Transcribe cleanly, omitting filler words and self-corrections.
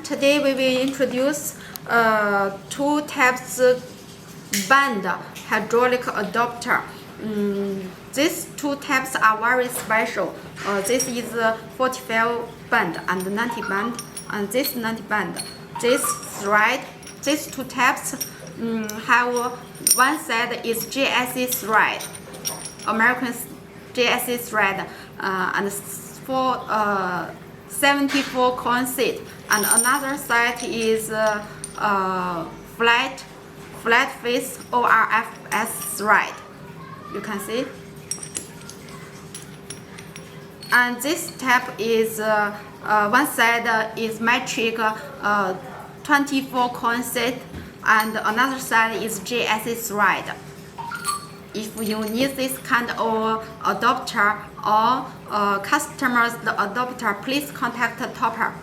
Today we will introduce two types band hydraulic adapter. These two types are very special. This is 45 band and 90 band, and this 90 band. This thread, these two types have one side is GSC thread, American GSC thread, and for 74 coin seat, and another side is flat face ORFS thread. You can see. And this type is one side is metric 24 coin seat, and another side is GSC thread. If you need this kind of adapter or customers the adapter, please contact Topa.